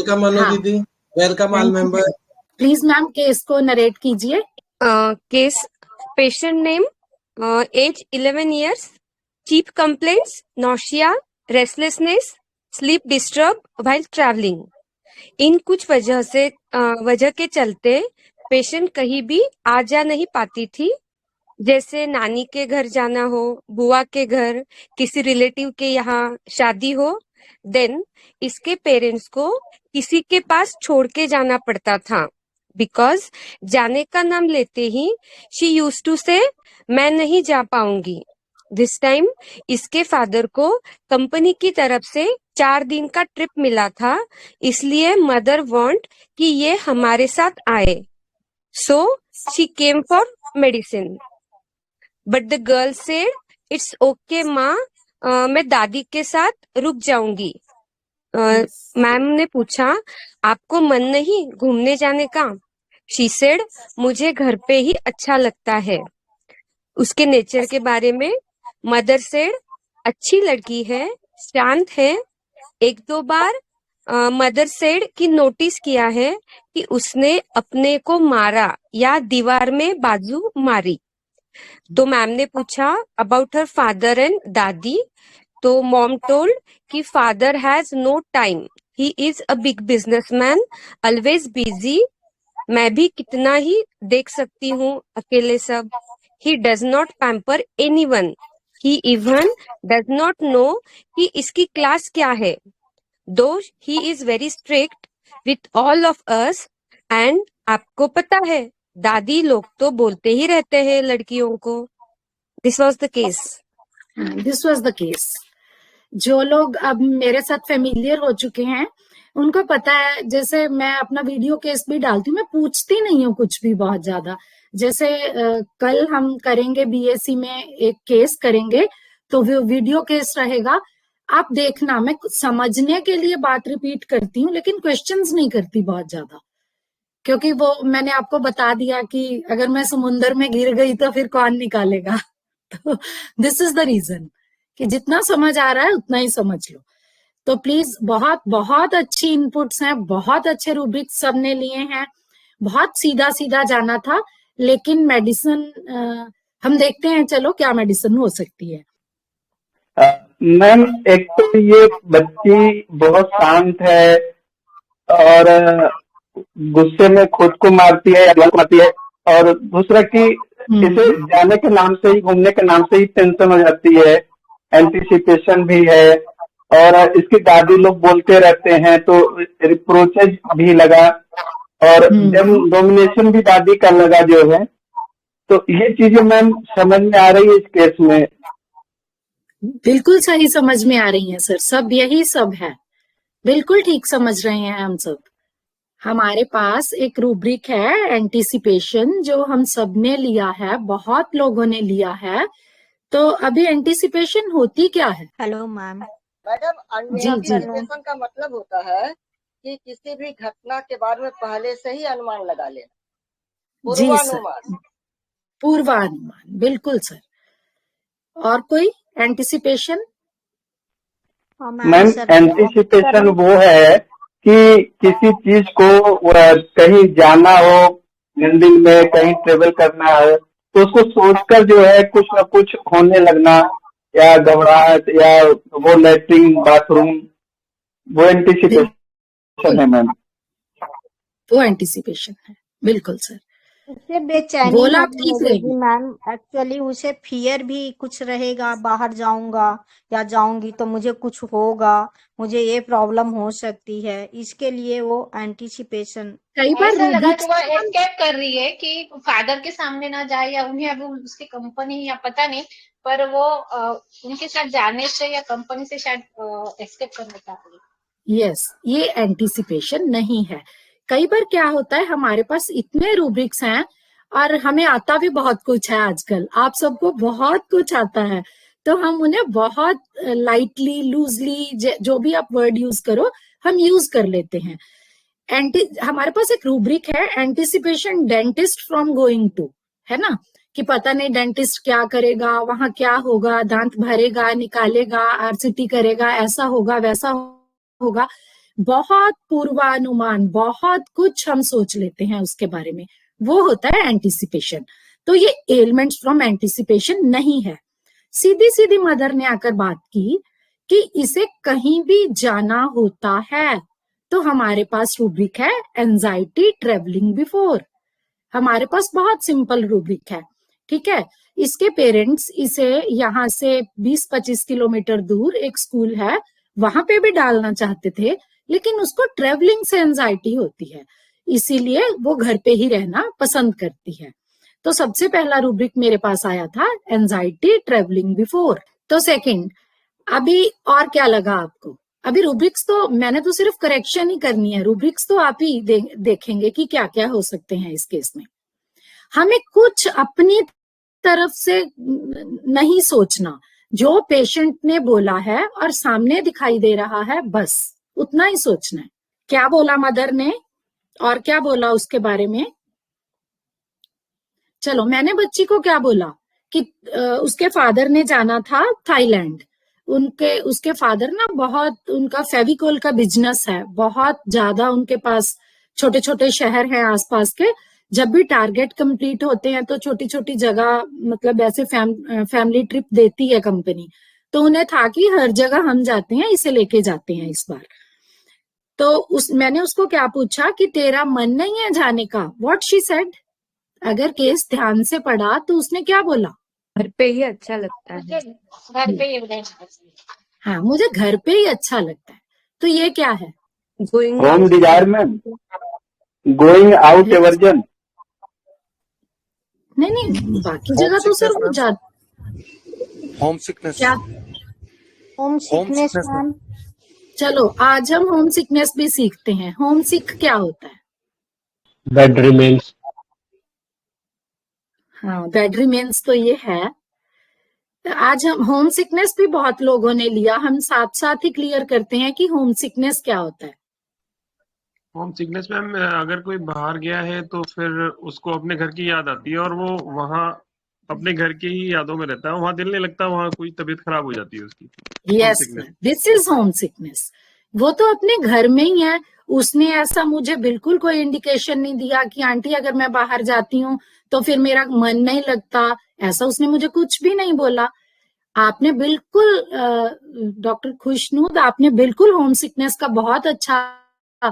Welcome अनु हाँ दीदी, welcome all thank you. Member. Please ma'am case को नरेट कीजिए। Case patient name age 11 years, chief complaints nausea, restlessness, sleep disturb while traveling. इन कुछ वजह के चलते पेशेंट कहीं भी आ जा नहीं पाती थी, जैसे नानी के घर जाना हो, बुआ के घर, किसी रिलेटिव के यहाँ शादी हो। देन इसके पेरेंट्स को किसी के पास छोड़ के जाना पड़ता था, बिकॉज जाने का नाम लेते ही शी यूज टू से मैं नहीं जा पाऊंगी। दिस टाइम इसके फादर को कंपनी की तरफ से 4 दिन का ट्रिप मिला था, इसलिए मदर वांट कि ये हमारे साथ आए। So she came for medicine, but the girl said it's okay माँ, मैं दादी के साथ रुक जाऊंगी। मैम ने पूछा आपको मन नहीं घूमने जाने का? शी सेड मुझे घर पे ही अच्छा लगता है। उसके नेचर के बारे में मदर सेड अच्छी लड़की है, शांत है। एक दो बार मदर सेड कि नोटिस किया है कि उसने अपने को मारा या दीवार में बाजू मारी। तो मैम ने पूछा अबाउट हर फादर एंड दादी, तो मॉम टोल्ड कि father has no time, he is a big businessman, always busy. मैं भी कितना ही देख सकती हूँ अकेले सब। He does not pamper anyone, he even does not know कि इसकी क्लास क्या है। Though he is very strict with all of us, and आपको पता है दादी लोग तो बोलते ही रहते हैं लड़कियों को। This was the case. This was the case. जो लोग अब मेरे साथ फेमिलियर हो चुके हैं उनको पता है, जैसे मैं अपना वीडियो केस भी डालती हूँ, मैं पूछती नहीं हूँ कुछ भी बहुत ज्यादा। जैसे कल हम करेंगे बीएससी में एक केस करेंगे, तो वो वीडियो केस रहेगा, आप देखना। मैं कुछ समझने के लिए बात रिपीट करती हूँ लेकिन क्वेश्चंस नहीं करती बहुत ज्यादा, क्योंकि वो मैंने आपको बता दिया कि अगर मैं समुंदर में गिर गई तो फिर कौन निकालेगा। तो दिस इज द रीजन कि जितना समझ आ रहा है उतना ही समझ लो। तो प्लीज, बहुत बहुत अच्छी इनपुट्स हैं, बहुत अच्छे रूब्रिक्स सबने लिए हैं। बहुत सीधा सीधा जाना था, लेकिन मेडिसिन हम देखते हैं, चलो क्या मेडिसिन हो सकती है। मैम एक तो ये बच्ची बहुत शांत है और गुस्से में खुद को मारती है या दूसरों को मारती है, और दूसरा कि इसे जाने के नाम से ही, घूमने के नाम से ही टेंशन हो जाती है, एंटीसिपेशन भी है, और इसकी दादी लोग बोलते रहते हैं तो रिप्रोचेज भी लगा, और जब डोमिनेशन भी दादी का लगा जो है। तो ये चीजें मैम समझ में आ रही है इस केस में। बिल्कुल सही समझ में आ रही हैं सर, सब यही सब है, बिल्कुल ठीक समझ रहे हैं हम सब। हमारे पास एक रूब्रिक है एंटीसिपेशन, जो हम सब ने लिया है, बहुत लोगों ने लिया है। तो अभी एंटीसिपेशन होती क्या है? Hello ma'am. मैडम, जी जी एंटीसिपेशन का मतलब होता है कि किसी भी घटना के बारे में पहले से ही अनुमान लगा लेना, जी सर, पूर्वानुमान। पूर्वानुमान, बिल्कुल सर। और कोई एंटीसिपेशन? मैम एंटीसिपेशन वो है कि किसी चीज को कहीं जाना हो, मंदिर में कहीं ट्रेवल करना हो, तो उसको सोचकर जो है कुछ ना कुछ होने लगना, या घबराहट, या वो लेटरिन बाथरूम, वो एंटीसिपेशन है मैम। वो एंटीसिपेशन है, बिल्कुल सर। उसे बेचैनी बोला नहीं ठीक लगेगी रहेगी मैम, एक्चुअली उसे फियर भी कुछ रहेगा, बाहर जाऊंगा या जाऊंगी तो मुझे कुछ होगा, मुझे ये प्रॉब्लम हो सकती है, इसके लिए वो एंटीसिपेशन। कई बार ऐसा लगा रूब्रिक्स कि वो एस्केप कर रही है कि फादर के सामने ना जाए, या उन्हें अभी उसकी कंपनी या पता नहीं, पर वो उनके साथ जाने से या कंपनी से शायद एस्केप करना चाह रही है। यस, ये एंटीसिपेशन नहीं है। कई बार क्या होता है, हमारे पास इतने रूब्रिक्स हैं और हमें आता भी बहुत कुछ है आजकल, आप सबको बहुत कुछ आता है, तो हम उन्हें बहुत लाइटली, लूजली, जो भी आप वर्ड यूज करो, हम यूज कर लेते हैं। हमारे पास एक रूब्रिक है anticipation dentist from going to, है ना, कि पता नहीं डेंटिस्ट क्या करेगा, वहां क्या होगा, दांत भरेगा, निकालेगा, आरसीटी करेगा, ऐसा होगा वैसा होगा। बहुत पूर्वानुमान, बहुत कुछ हम सोच लेते हैं उसके बारे में, वो होता है एंटिसिपेशन। तो ये एलिमेंट्स फ्रॉम एंटिसिपेशन नहीं है। सीधी सीधी मदर ने आकर बात की कि इसे कहीं भी जाना होता है तो हमारे पास रूब्रिक है एंजाइटी ट्रेवलिंग बिफोर। हमारे पास बहुत सिंपल रूब्रिक है, ठीक है। इसके पेरेंट्स इसे यहाँ से 20-25 किलोमीटर दूर एक स्कूल है वहां पे भी डालना चाहते थे, लेकिन उसको ट्रेवलिंग से एंजाइटी होती है, इसीलिए वो घर पे ही रहना पसंद करती है। तो सबसे पहला रूब्रिक मेरे पास आया था एंजाइटी ट्रेवलिंग बिफोर। तो सेकंड, अभी और क्या लगा आपको? अभी रूब्रिक्स तो मैंने तो सिर्फ करेक्शन ही करनी है, रूब्रिक्स तो आप ही देखेंगे कि क्या क्या हो सकते हैं इस केस में। हमें कुछ अपनी तरफ से नहीं सोचना, जो पेशेंट ने बोला है और सामने दिखाई दे रहा है बस उतना ही सोचना है। क्या बोला मदर ने और क्या बोला उसके बारे में? चलो, मैंने बच्ची को क्या बोला कि उसके फादर ने जाना था थाईलैंड। उसके फादर ना बहुत, उनका फेविकोल का बिजनेस है, बहुत ज्यादा उनके पास छोटे छोटे शहर हैं आसपास के। जब भी टारगेट कंप्लीट होते हैं तो छोटी छोटी जगह, मतलब ऐसे फैमिली ट्रिप देती है कंपनी, तो उन्हें था कि हर जगह हम जाते हैं, इसे लेके जाते हैं इस बार। तो मैंने उसको क्या पूछा कि तेरा मन नहीं है जाने का? व्हाट शी सेड, अगर केस ध्यान से पढ़ा तो उसने क्या बोला? घर पे ही अच्छा लगता है। मुझे घर पे ही रहना पसंद है। हाँ, मुझे घर पे ही अच्छा लगता है। तो ये क्या है? गोइंग होम डिजायर में गोइंग आउट एवर्जन। नहीं नहीं, बाकी जगह तो सर वो जा होम सिकनेस। क्या? Home sickness sickness, ma'am. चलो, आज हम होम सिकनेस भी सीखते हैं। होम सिक क्या होता है? Bed remains. हाँ, बेड रिमेन्स तो ये है। आज हम होम सिकनेस भी बहुत लोगों ने लिया, हम साथ साथ ही क्लियर करते हैं कि होम सिकनेस क्या होता है। होम सिकनेस मैम, अगर कोई बाहर गया है तो फिर उसको अपने घर की याद आती है और वो वहाँ अपने घर की ही यादों में रहता है, वहाँ दिल नहीं लगता, वहाँ कोई तबीयत खराब हो जाती है उसकी। Yes, sickness। This is home sickness. वो तो अपने घर में ही है। उसने ऐसा मुझे बिल्कुल कोई इंडिकेशन नहीं दिया कि आंटी अगर मैं बाहर जाती हूँ तो फिर मेरा मन नहीं लगता, ऐसा उसने मुझे कुछ भी नहीं बोला। आपने बिल्कुल डॉक्टर खुशनूद, आपने बिल्कुल होम सिकनेस का बहुत अच्छा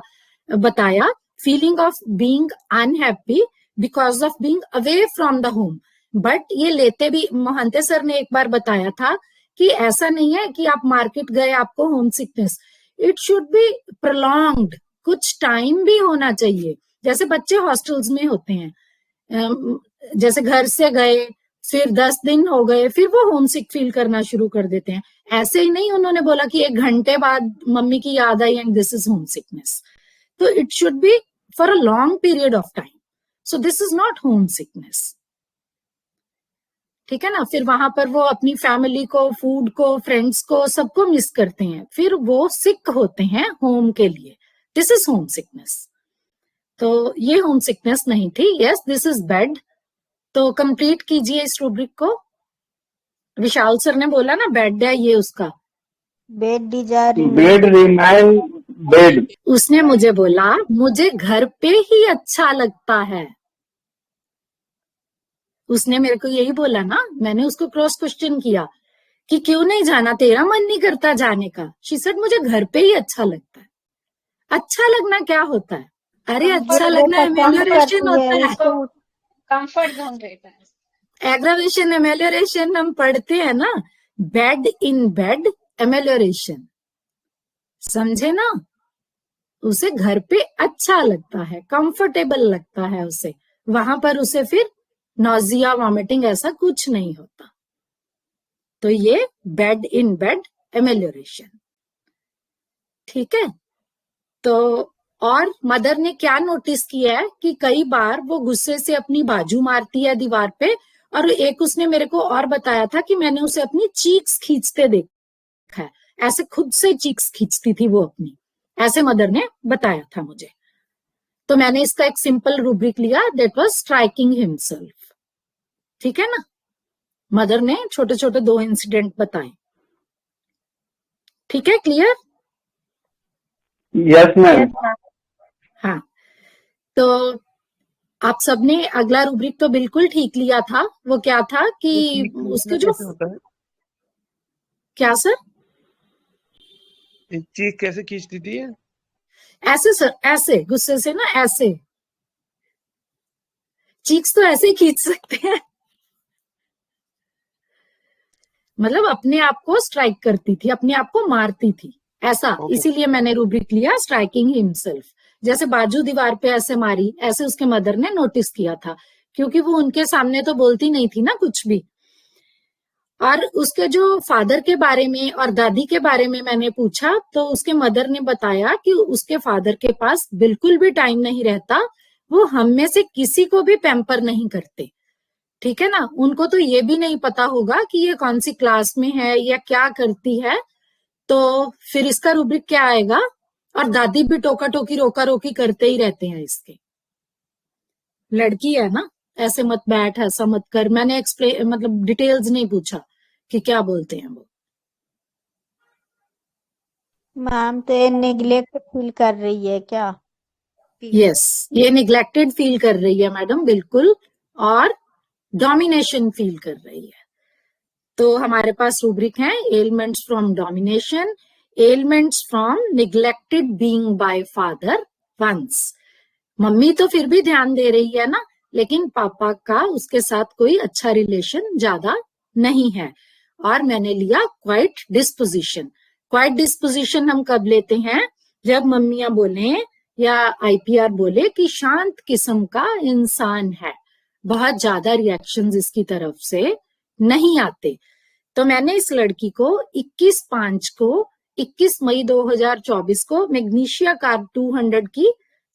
बताया। Feeling of being unhappy because of being away from the home. But ये लेते भी, मोहंते सर ने एक बार बताया था कि ऐसा नहीं है कि आप मार्केट गए आपको home sickness, it should B prolonged, कुछ टाइम भी होना चाहिए। जैसे बच्चे हॉस्टल्स में होते हैं, जैसे घर से गए फिर 10 दिन हो गए, फिर वो होम सिक फील करना शुरू कर देते हैं। ऐसे ही नहीं उन्होंने बोला कि 1 घंटे बाद मम्मी की याद आई and this is home sickness. तो it should be for a long period of time, so this is not home sickness, ठीक है ना। फिर वहां पर वो अपनी फैमिली को, फूड को, फ्रेंड्स को, सबको मिस करते हैं, फिर वो सिक होते हैं होम के लिए। This is home sickness. तो ये होम सिकनेस नहीं थी। Yes, this is bed. तो कंप्लीट कीजिए इस रूब्रिक को। विशाल सर ने बोला ना बेड है ये उसका। Bed desire bed remain bed. उसने मुझे बोला मुझे घर पे ही अच्छा लगता है। उसने मेरे को यही बोला ना, मैंने उसको क्रॉस क्वेश्चन किया कि क्यों नहीं जाना, तेरा मन नहीं करता जाने का? शी सेड मुझे घर पे ही अच्छा लगता है। अच्छा लगना क्या होता है? अरे अच्छा लगना एमेलियोरेशन होता है। इसको कंफर्ट जोन रहता है। एग्रावेशन एमेलियोरेशन हम पढ़ते हैं ना, बेड इन बेड एमेलियोरेशन, समझे ना। उसे घर पे अच्छा लगता है, कंफर्टेबल लगता है उसे, वहां पर उसे फिर नॉजिया, वॉमिटिंग ऐसा कुछ नहीं होता। तो ये बेड इन बेड एमेलियोरेशन, ठीक है। तो और मदर ने क्या नोटिस किया है कि कई बार वो गुस्से से अपनी बाजू मारती है दीवार पे, और एक उसने मेरे को और बताया था कि मैंने उसे अपनी चीक्स खींचते देखा है, ऐसे खुद से चीक्स खींचती थी वो अपनी, ऐसे मदर ने बताया था मुझे। तो मैंने इसका एक सिंपल रूब्रिक लिया, दैट वाज स्ट्राइकिंग हिमसेल्फ, ठीक है ना। मदर ने छोटे छोटे 2 इंसिडेंट बताए, ठीक है, clear? Yes ma'am. Yes ma'am. हाँ, तो आप सबने अगला रूब्रिक तो बिल्कुल ठीक लिया था। वो क्या था कि उसके जो कैसे होता है? क्या सर? चीख कैसे खींचती थी ये? ऐसे सर, ऐसे गुस्से से ना, ऐसे चीक्स तो ऐसे ही खींच सकते हैं, मतलब अपने आप को स्ट्राइक करती थी, अपने आप को मारती थी ऐसा। Okay. इसीलिए मैंने रूब्रिक लिया स्ट्राइकिंग हिमसेल्फ। जैसे बाजू दीवार पे ऐसे मारी, ऐसे उसके मदर ने नोटिस किया था, क्योंकि वो उनके सामने तो बोलती नहीं थी ना कुछ भी। और उसके जो फादर के बारे में और दादी के बारे में मैंने पूछा, तो उसके मदर ने बताया कि उसके फादर के पास बिल्कुल भी टाइम नहीं रहता, वो हम में से किसी को भी पैम्पर नहीं करते, ठीक है ना। उनको तो ये भी नहीं पता होगा कि ये कौन सी क्लास में है या क्या करती है, तो फिर इसका रूब्रिक क्या आएगा। और दादी भी टोका टोकी रोका रोकी करते ही रहते हैं इसके। लड़की है ना, ऐसे मत बैठ, ऐसा मत कर। मैंने एक्सप्लेन मतलब डिटेल्स नहीं पूछा कि क्या बोलते हैं वो। मैम तो ये नेग्लेक्ट फील कर रही है क्या? यस, ये निग्लेक्टेड फील कर रही है मैडम, बिल्कुल, और डोमिनेशन फील कर रही है। तो हमारे पास रूब्रिक है elements from domination, elements from neglected being by father once. मम्मी तो फिर भी ध्यान दे रही है ना, लेकिन पापा का उसके साथ कोई अच्छा रिलेशन ज्यादा नहीं है। और मैंने लिया क्वाइट डिस्पोजिशन। क्वाइट डिस्पोजिशन हम कब लेते हैं? जब मम्मियां बोले या आईपीआर बोले कि शांत किस्म का इंसान है, बहुत ज्यादा रिएक्शंस इसकी तरफ से नहीं आते। तो मैंने इस लड़की को 21 मई 2024 को मैग्नीशिया कार्ब 200 की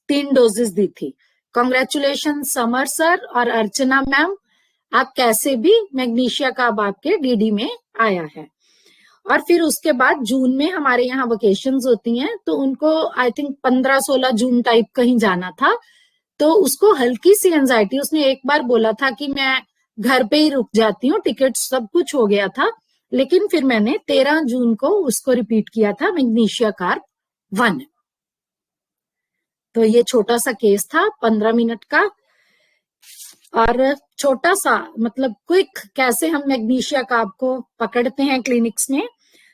3 डोजेस दी थी। कॉन्ग्रेचुलेशन समर सर और अर्चना मैम, आप कैसे भी मैग्नीशिया कार्ब आपके डीडी में आया है। और फिर उसके बाद जून में हमारे यहाँ वेकेशंस होती हैं, तो उनको आई थिंक 15-16 जून टाइप कहीं जाना था। तो उसको हल्की सी एंजाइटी, उसने एक बार बोला था कि मैं घर पे ही रुक जाती हूँ, टिकट सब कुछ हो गया था। लेकिन फिर मैंने 13 जून को उसको रिपीट किया था मैग्नीशिया कार्ब 1। तो ये छोटा सा केस था 15 मिनट का, और छोटा सा मतलब क्विक कैसे हम मैग्नीशिया कार्ब को पकड़ते हैं क्लिनिक्स में।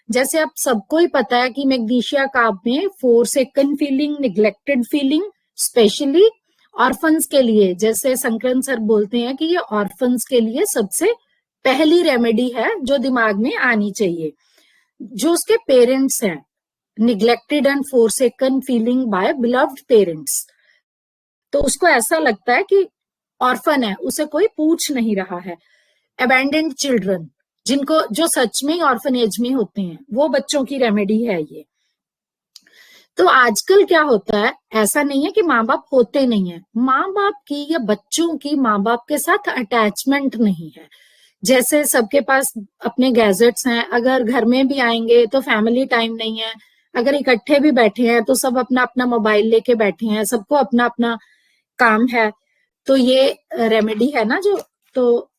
जैसे अब सबको ही पता है कि मैग्नीशिया कार्ब में forsaken feeling, neglected feeling, specially orphans के लिए, जैसे संकरन सर बोलते हैं कि ये ऑर्फन्स के लिए सबसे पहली रेमेडी है जो दिमाग में आनी चाहिए। जो उसके पेरेंट्स हैं, neglected and forsaken feeling by beloved parents, तो उसको ऐसा लगता है कि ऑर्फन है, उसे कोई पूछ नहीं रहा है। अबैंडेंड चिल्ड्रन, जिनको जो सच में ऑर्फनेज में होते हैं, वो बच्चों की रेमेडी है ये। तो आजकल क्या होता है, ऐसा नहीं है कि माँ बाप होते नहीं है, माँ बाप की या बच्चों की माँ बाप के साथ अटैचमेंट नहीं है। जैसे सबके पास अपने गैजेट्स हैं, अगर घर में भी आएंगे तो फैमिली टाइम नहीं है, अगर इकट्ठे भी बैठे हैं तो सब अपना अपना मोबाइल लेके बैठे हैं, सबको अपना अपना काम है। तो ये रेमेडी है ना जो, तो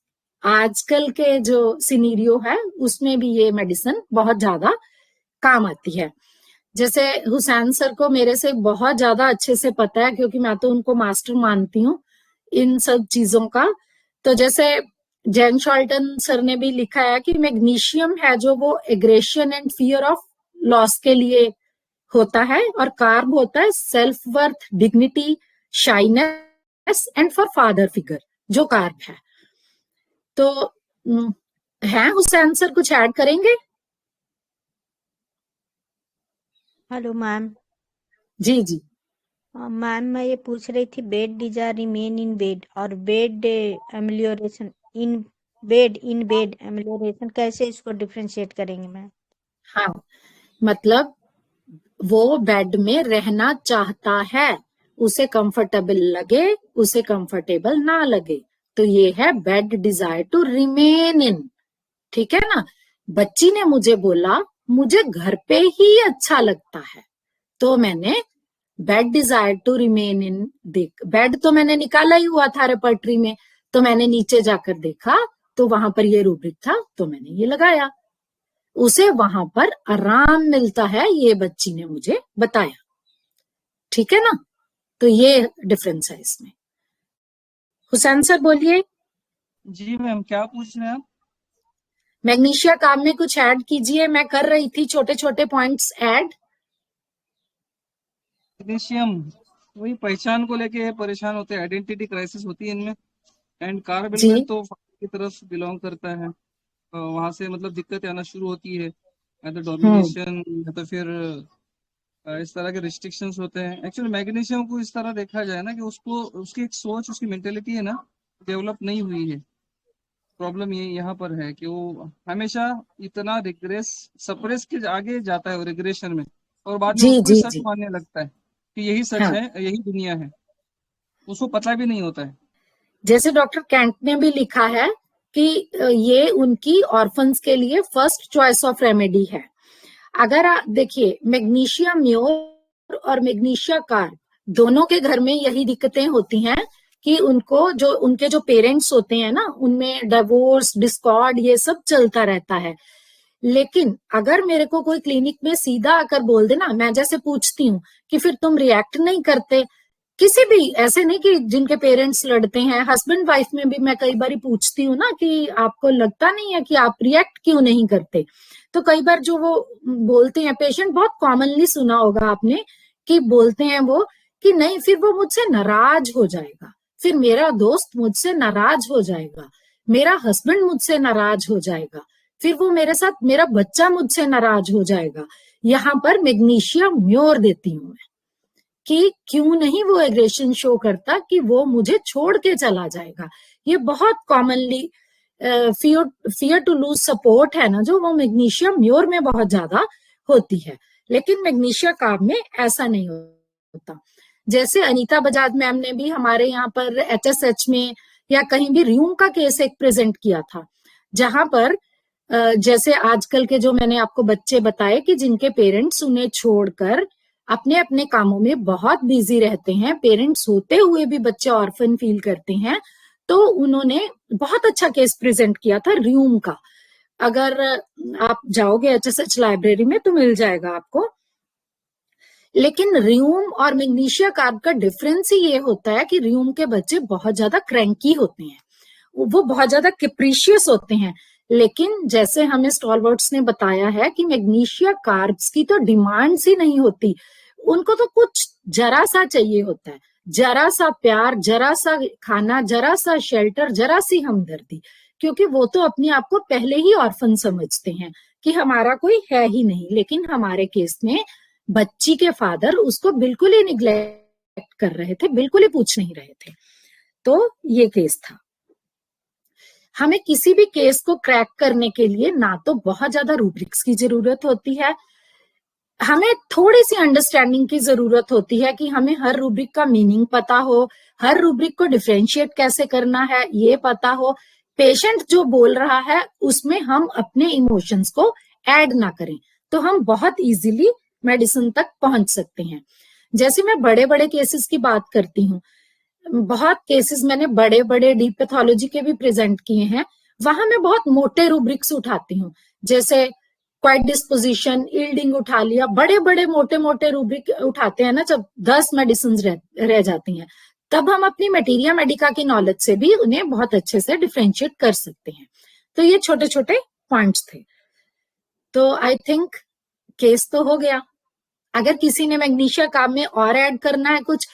आजकल के जो सिनेरियो है उसमें भी ये मेडिसिन बहुत ज्यादा काम आती है। जैसे हुसैन सर को मेरे से बहुत ज्यादा अच्छे से पता है, क्योंकि मैं तो उनको मास्टर मानती हूँ इन सब चीजों का। तो जैसे जैन शॉल्टन सर ने भी लिखा है कि मैग्नीशियम है जो वो aggression and fear of loss के लिए होता है, और कार्ब होता है self worth, dignity, shyness and for father figure, जो कार्ब है। तो है हुसैन सर, कुछ ऐड करेंगे? Hello ma'am. जी जी। मैम मैं ये पूछ रही थी, bed desire remain in bed और bed amelioration in bed amelioration, कैसे इसको डिफरेंशिएट करेंगे मैम? हाँ, मतलब वो बेड में रहना चाहता है, उसे कंफर्टेबल लगे, उसे कंफर्टेबल ना लगे, तो ये है bed desire to remain in, ठीक है ना। बच्ची ने मुझे बोला मुझे घर पे ही अच्छा लगता है, तो मैंने bed desire to remain in देख, बेड तो मैंने निकाला ही हुआ था रेपर्टरी में, तो मैंने नीचे जाकर देखा तो वहां पर ये रूब्रिक था, तो मैंने ये लगाया। उसे वहां पर आराम मिलता है, ये बच्ची ने मुझे बताया। ठीक है ना। तो ये डिफरेंस है इसमें। हुसैन सर बोलिए। जी मैम, क्या पूछ रहे हैं आप? मैग्नीशिया काम में कुछ ऐड कीजिए, मैं कर रही थी छोटे छोटे पॉइंट्स ऐड। मैग्नीशियम वही पहचान को लेके परेशान होते हैं, आइडेंटिटी क्राइसिस होती है इनमें। एंड कार्बिल में जी तो father की तरफ बिलोंग करता है, वहां से मतलब दिक्कतें आना शुरू होती है, या तो डोमिनेशन या तो फिर इस तरह के रिस्ट्रिक्शंस होते हैं। एक्चुअली मैग्नीशियम को इस तरह देखा जाए ना कि उसको उसकी एक सोच, उसकी मेंटेलिटी है ना, डेवलप नहीं हुई है। प्रॉब्लम ये यहाँ पर है कि वो हमेशा इतना रिग्रेस सप्रेस के आगे जाता है, वो रिग्रेशन में, और बाद में जी उसको ही जी सच जी मानने लगता है कि यही सच हाँ। है, यही दुनिया है। उसको पता भी नहीं होता है। जैसे डॉक्टर कैंट ने भी लिखा है कि ये उनकी ऑर्फन्स के लिए फर्स्ट चॉइस ऑफ रेमेडी है। अगर देखिए, मैग्नीशिया म्योर और मैग्नीशिया कार्ब दोनों के घर में यही दिक्कतें होती हैं कि उनको जो उनके जो पेरेंट्स होते हैं ना, उनमें डिवोर्स, डिस्कॉर्ड, ये सब चलता रहता है। लेकिन अगर मेरे को कोई क्लिनिक में सीधा आकर बोल देना, मैं जैसे पूछती हूँ कि फिर तुम रिएक्ट नहीं करते, किसी भी ऐसे नहीं कि जिनके पेरेंट्स लड़ते हैं, हस्बैंड वाइफ में भी मैं कई बार पूछती हूँ ना कि आपको लगता नहीं है कि आप रिएक्ट क्यों नहीं करते। तो कई बार जो वो बोलते हैं, पेशेंट बहुत कॉमनली सुना होगा आपने कि बोलते हैं वो कि नहीं, फिर वो मुझसे नाराज हो जाएगा, फिर मेरा दोस्त मुझसे नाराज हो जाएगा, मेरा हस्बैंड मुझसे नाराज हो जाएगा, फिर वो मेरे साथ, मेरा बच्चा मुझसे नाराज हो जाएगा। यहाँ पर मैग्नीशिया म्योर देती हूँ मैं कि क्यों नहीं वो एग्रेशन शो करता कि वो मुझे छोड़ के चला जाएगा। ये बहुत commonly fear to lose support है ना, जो वो मैग्नीशिया म्योर में बहुत ज्यादा होती है, लेकिन मैग्नीशिया कार्ब में ऐसा नहीं होता। जैसे अनीता बजाज मैम ने भी हमारे यहाँ पर HSH में या कहीं भी र्यूम का केस एक प्रेजेंट किया था, जहां पर जैसे आजकल के जो मैंने आपको बच्चे बताए कि जिनके पेरेंट्स उन्हें छोड़कर अपने अपने कामों में बहुत बिजी रहते हैं, पेरेंट्स होते हुए भी बच्चे ऑर्फन फील करते हैं, तो उन्होंने बहुत अच्छा केस प्रेजेंट किया था र्यूम का। अगर आप जाओगे HSH लाइब्रेरी में तो मिल जाएगा आपको। लेकिन र्यूम और मैग्नीशिया कार्ब का डिफरेंस ही ये होता है कि र्यूम के बच्चे बहुत ज्यादा क्रैंकी होते हैं, वो बहुत ज्यादा कैप्रिशियस होते हैं। लेकिन जैसे हमें स्टॉलवर्ट्स ने बताया है कि मैग्नीशिया कार्ब्स की तो डिमांड्स ही नहीं होती, उनको तो कुछ जरा सा चाहिए होता है, जरा सा प्यार, जरा सा खाना, जरा सा शेल्टर, जरा सी हमदर्दी, क्योंकि वो तो अपने आप को पहले ही ऑर्फन समझते हैं कि हमारा कोई है ही नहीं। लेकिन हमारे केस में बच्ची के फादर उसको बिल्कुल ही निग्लेक्ट कर रहे थे, बिल्कुल ही पूछ नहीं रहे थे। तो ये केस था। हमें किसी भी केस को क्रैक करने के लिए ना तो बहुत ज्यादा रूब्रिक्स की जरूरत होती है, हमें थोड़ी सी अंडरस्टैंडिंग की जरूरत होती है कि हमें हर रूब्रिक का मीनिंग पता हो, हर रूब्रिक को डिफरेंशिएट कैसे करना है ये पता हो, पेशेंट जो बोल रहा है उसमें हम अपने इमोशंस को ऐड ना करें, तो हम बहुत इजीली मेडिसिन तक पहुंच सकते हैं। जैसे मैं बड़े बड़े केसेस की बात करती हूँ, बहुत केसेस मैंने बड़े बड़े डीप पैथोलॉजी के भी प्रेजेंट किए हैं, वहां मैं बहुत मोटे रूब्रिक्स उठाती हूँ, जैसे क्वाइट डिस्पोजिशन, यील्डिंग उठा लिया, बड़े बड़े मोटे मोटे रूब्रिक उठाते हैं ना, जब 10 मेडिसिन रह जाती हैं, तब हम अपनी मटेरिया मेडिका की नॉलेज से भी उन्हें बहुत अच्छे से डिफरेंशिएट कर सकते हैं। तो ये छोटे छोटे पॉइंट्स थे। तो आई थिंक केस तो हो गया। अगर किसी ने मैग्नीशिया कार्ब में और ऐड करना है कुछ,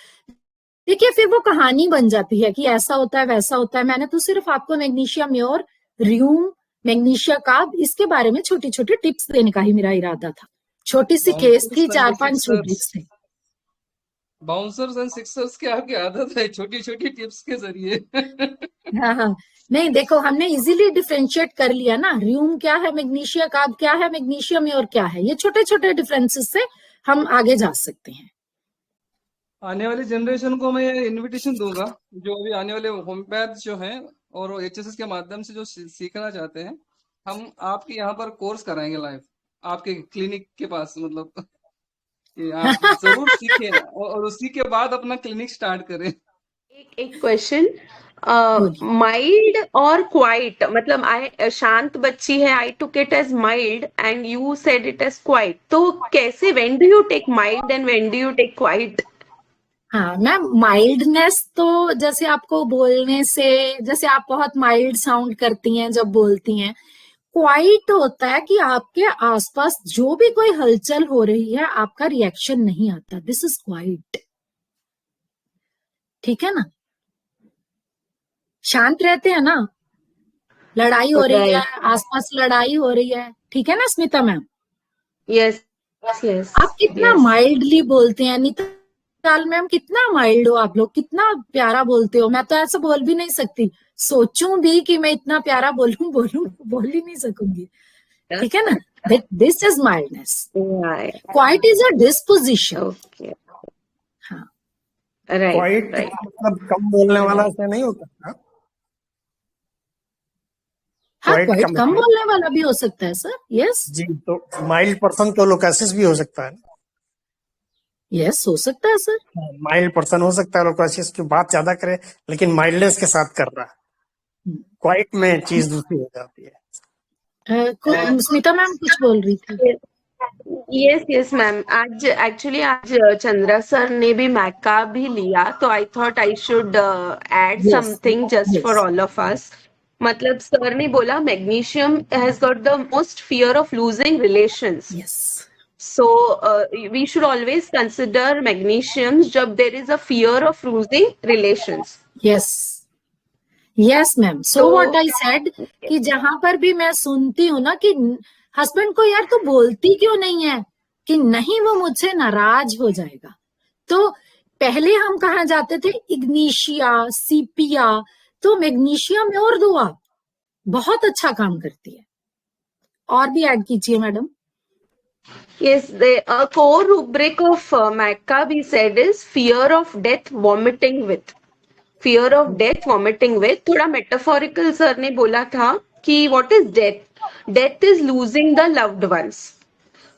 देखिए फिर वो कहानी बन जाती है कि ऐसा होता है वैसा होता है। मैंने तो सिर्फ आपको मैग्नीशिया म्योर, र्यूम, मैग्नीशिया कार्ब, इसके बारे में छोटी छोटी टिप्स देने का ही मेरा इरादा था। छोटी सी केस थी, 4-5 रूब्रिक्स थे। बाउंसर्स एंड सिक्सर्स की आपकी आदत है छोटी छोटी टिप्स के जरिए। हाँ, नहीं देखो, हमने इजीली डिफरेंशिएट कर लिया ना, र्यूम क्या है, मैग्नीशिया कार्ब क्या है, मैग्नीशिया म्योर क्या है, ये छोटे छोटे डिफरेंसेस से हम आगे जा सकते हैं। आने वाली जनरेशन को मैं इनविटेशन दूंगा, जो अभी आने वाले होम्योपैथ जो हैं और HSS के माध्यम से जो सीखना चाहते हैं, हम आपके यहाँ पर कोर्स कराएंगे लाइव आपके क्लिनिक के पास, मतलब कि आप जरूर सीखें और उसी के बाद अपना क्लिनिक स्टार्ट करें। एक क्वेश्चन, बोलिए। माइल्ड और क्वाइट, मतलब आई शांत बच्ची है, I took it as mild and you said it as quiet, तो कैसे, when do you take mild and when do you take quiet? हाँ मैम, माइल्डनेस तो जैसे आपको बोलने से, जैसे आप बहुत माइल्ड साउंड करती हैं जब बोलती हैं, क्वाइट होता है कि आपके आसपास जो भी कोई हलचल हो रही है आपका रिएक्शन नहीं आता, दिस इज क्वाइट। ठीक है ना, शांत रहते हैं ना, लड़ाई हो रही है Right. आसपास, लड़ाई हो रही है, ठीक है ना स्मिता मैम, Yes. Yes. आप कितना Yes. माइल्डली बोलते हैं। निताल मैम कितना माइल्ड हो आप लोग, कितना प्यारा बोलते हो, मैं तो ऐसा बोल भी नहीं सकती, सोचूं भी कि मैं इतना प्यारा बोलूं बोल ही नहीं सकूंगी। ठीक है ना, this is mildness. Right. Quiet is a disposition. Okay. हाँ Right. Quiet Right. मतलब कम बोलने वाला से नहीं होता। हाँ, क्वाइट का क्वाइट कम मतलब बोलने वाला भी हो सकता है सर। यस जी, तो माइल्ड पर्सन तो लोकेसिस भी हो सकता है। यस, हो सकता है सर। माइल्ड पर्सन हो सकता है लोकेसिस की बात ज्यादा करे लेकिन माइल्डनेस के साथ कर रहा है। क्वाइट में चीज दूसरी हो जाती है। स्मिता मैम कुछ बोल रही थी। यस यस मैम, आज एक्चुअली आज चंद्रा सर ने भी मैका भी लिया, तो I thought I should add yes something just for yes all of अस। मतलब सर ने बोला magnesium has got the most fear of losing relations, yes so we should always consider magnesium जब there is a fear of losing relations. Yes yes ma'am, so तो what I said कि जहां पर भी मैं सुनती हूँ ना कि हस्बैंड को यार तू बोलती क्यों नहीं है, कि नहीं वो मुझसे नाराज हो जाएगा, तो पहले हम कहाँ जाते थे, इग्निशिया, सीपिया, तो मैग्नीशियम और दो आप, बहुत अच्छा काम करती है। और भी ऐड कीजिए madam. yes, a core rubric of MACA we said is fear of death vomiting with. Fear of death vomiting with, थोड़ा metaphorical sir ने बोला था कि what is death? Death is losing the loved ones.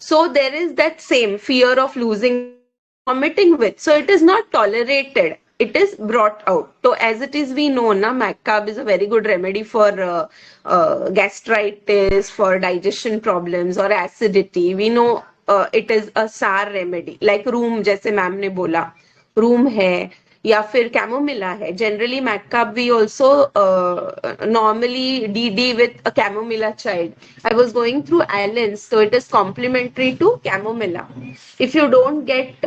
So there is that same fear of losing, vomiting with. So it is not tolerated. It is brought out. So as it is, we know na macab is a very good remedy for gastritis, for digestion problems or acidity. We know it is a SAR remedy. Like room, जैसे ma'am ने बोला, room है या फिर chamomilla है. Generally macab we also normally DD with a chamomilla child. I was going through Allen's, so it is complementary to chamomilla. If you don't get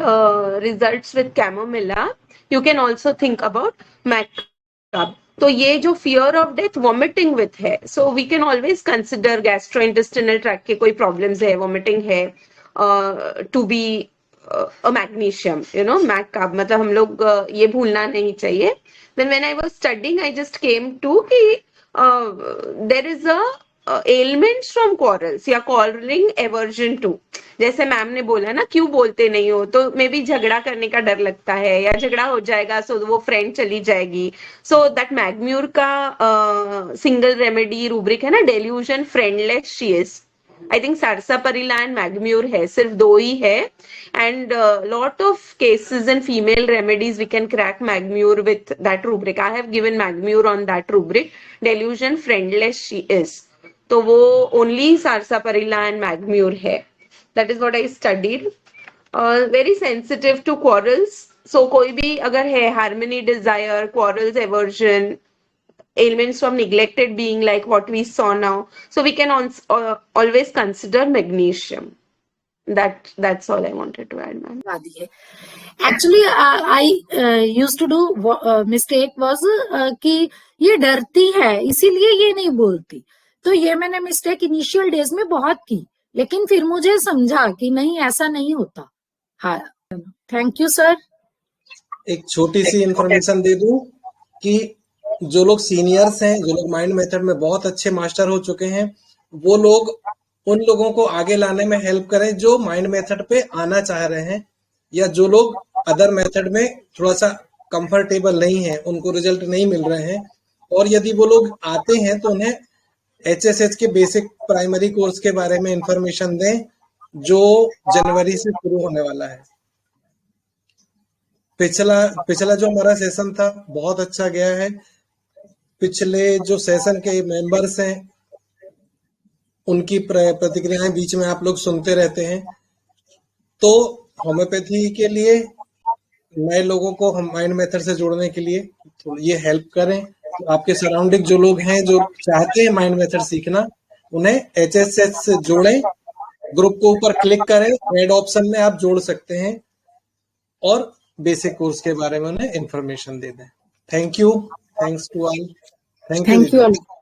results with chamomilla, you can also think about macab. तो ये जो fear of death vomiting with है, so we can always consider gastrointestinal tract के कोई problems है, vomiting है, to be a magnesium, you know, macab, मतलब हम लोग ये भूलना नहीं चाहिए. Then when I was studying, I just came to कि there is a ailments from quarrels या quarreling aversion to. जैसे मैम ने बोला ना, क्यों बोलते नहीं हो, तो मे बी झगड़ा करने का डर लगता है या झगड़ा हो जाएगा सो वो फ्रेंड चली जाएगी. सो दैट मैग्म्यूर का सिंगल रेमेडी रूब्रिक है ना, delusion, friendless, she is, I think sarsaparilla and mag mur है, सिर्फ दो ही है. And lot of cases in female remedies we can crack Magmure with that rubric. I have given Magmure on that rubric. Delusion, friendless, she is. तो वो only Sarsaparilla and Magmure है. That is what I studied. Very sensitive to quarrels. So कोई भी अगर है harmony, desire, quarrels, aversion, ailments from neglected being like what we saw now. So we can always consider magnesium. That's all I wanted to add, ma'am. Actually, I used to do mistake was कि ये डरती है इसीलिए ये नहीं बोलती, तो ये मैंने मिस्टेक इनिशियल डेज में बहुत की, लेकिन फिर मुझे समझा कि नहीं ऐसा नहीं होता. हाँ, थैंक यू सर. एक छोटी सी इंफॉर्मेशन दे दूं कि जो लोग सीनियर्स हैं, जो लोग माइंड मेथड में बहुत अच्छे मास्टर हो चुके हैं, वो लोग उन लोगों को आगे लाने में हेल्प करें जो माइंड मेथड पे आना चाह रहे हैं, या जो लोग अदर मेथड में थोड़ा सा कंफर्टेबल नहीं है, उनको रिजल्ट नहीं मिल रहे हैं. और यदि वो लोग आते हैं तो उन्हें HSH के बेसिक प्राइमरी कोर्स के बारे में इंफॉर्मेशन दें जो जनवरी से शुरू होने वाला है. पिछला जो हमारा सेशन था बहुत अच्छा गया है. पिछले जो सेशन के मेंबर्स हैं उनकी प्रतिक्रियाएं बीच में आप लोग सुनते रहते हैं. तो होम्योपैथी के लिए नए लोगों को हम माइंड मेथड से जोड़ने के लिए तो ये हेल्प करें। तो आपके सराउंडिंग जो लोग हैं जो चाहते हैं माइंड मेथड सीखना, उन्हें HSS से जोड़ें, ग्रुप को ऊपर क्लिक करें, ऐड ऑप्शन में आप जोड़ सकते हैं और बेसिक कोर्स के बारे में उन्हें इंफॉर्मेशन दे दें। Thank you, thanks to all, thank you. Thank you.